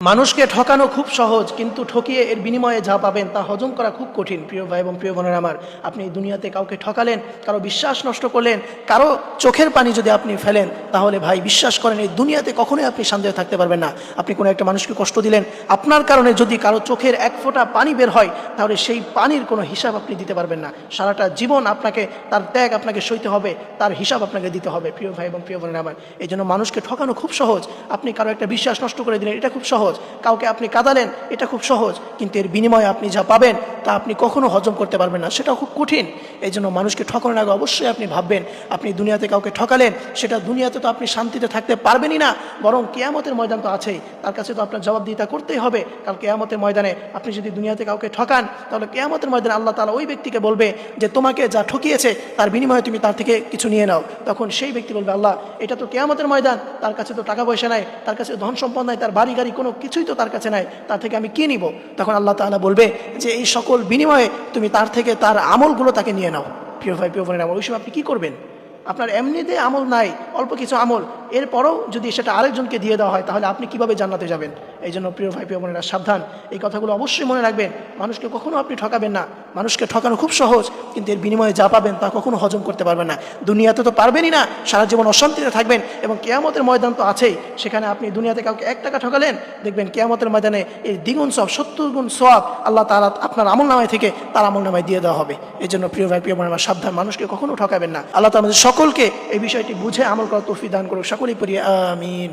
মানুষকে ঠকানো খুব সহজ, কিন্তু ঠকিয়ে এর বিনিময়ে যা পাবেন তা হজম করা খুব কঠিন। প্রিয় ভাই এবং প্রিয় বোনেরা আমার, আপনি দুনিয়াতে কাউকে ঠকালেন, কারো বিশ্বাস নষ্ট করলেন, কারো চোখের পানি যদি আপনি ফেলেন, তাহলে ভাই বিশ্বাস করেন এই দুনিয়াতে কখনোই আপনি শান্তিতে থাকতে পারবেন না। আপনি কোনো একটা মানুষকে কষ্ট দিলেন, আপনার কারণে যদি কারো চোখের এক ফোঁটা পানি বের হয়, তাহলে সেই পানির কোনো হিসাব আপনি দিতে পারবেন না। সারাটা জীবন আপনাকে তার ত্যাগ আপনাকে সইতে হবে, তার হিসাব আপনাকে দিতে হবে। প্রিয় ভাই এবং প্রিয় বোনেরা আমার, এই জন্য মানুষকে ঠকানো খুব সহজ। আপনি কারো একটা বিশ্বাস নষ্ট করে দিলেন, এটা খুব সহজ। কাউকে আপনি কাঁদালেন, এটা খুব সহজ, কিন্তু এর বিনিময়ে আপনি যা পাবেন তা আপনি কখনো হজম করতে পারবেন না, সেটাও খুব কঠিন। এই জন্য মানুষকে ঠকানোর আগে অবশ্যই আপনি ভাববেন, আপনি দুনিয়াতে কাউকে ঠকালেন, সেটা দুনিয়াতে তো আপনি শান্তিতে থাকতে পারবেনই না, বরং কিয়ামতের ময়দান তো আছেই, তার কাছে তো আপনার জবাবদিহিতা করতেই হবে। কারণ কিয়ামতের ময়দানে আপনি যদি দুনিয়াতে কাউকে ঠকান, তাহলে কিয়ামতের ময়দানে আল্লাহ তাআলা ওই ব্যক্তিকে বলবে যে তোমাকে যা ঠকিয়েছে তার বিনিময়ে তুমি তার থেকে কিছু নিয়ে নাও। তখন সেই ব্যক্তি বলবে, আল্লাহ, এটা তো কিয়ামতের ময়দান, তার কাছে তো টাকা পয়সা নাই, তার কাছে ধন সম্পদ নাই, তার বাড়ি গাড়ি কোনো কিছুই তো তার কাছে নাই, তার থেকে আমি কি নিব? তখন আল্লাহ তাআলা বলবে যে এই সকল বিনিময়ে তুমি তার থেকে তার আমলগুলো তাকে নিয়ে নাও। প্রিয় ভাই প্রিয় বোনেরা, ওই সময় আপনি কি করবেন? আপনার এমনিতে আমল নাই, অল্প কিছু আমল, এরপরও যদি সেটা আরেকজনকে দিয়ে দেওয়া হয়, তাহলে আপনি কিভাবে জান্নাতে যাবেন? এই জন্য প্রিয় ভাই প্রিয় বোনেরা, সাবধান, এই কথাগুলো অবশ্যই মনে রাখবেন। মানুষকে কখনো আপনি ঠকাবেন না। মানুষকে ঠকানো খুব সহজ, কিন্তু এর বিনিময়ে যা পাবেন তা কখনো হজম করতে পারবেন না। দুনিয়াতে তো পারবেনই না, সারা জীবন অশান্তিতে থাকবেন, এবং কিয়ামতের ময়দান তো আছেই। সেখানে আপনি দুনিয়াতে কাউকে 1 টাকা ঠকালেন, দেখবেন কিয়ামতের ময়দানে এই দ্বিগুণ সওয়াব, 70 গুণ সওয়াব আল্লাহ তাআলা আপনার আমলনামায় থেকে তার আমলনামায় দিয়ে দেওয়া হবে। এই জন্য প্রিয় ভাই প্রিয় বোনেরা, সাবধান, মানুষকে কখনো ঠকাবেন না। আল্লাহ তাআলা আমাদের সকলকে এই বিষয়টি বুঝে আমল করার তৌফিক দান করুক। সকলেই পড়ি আমিন।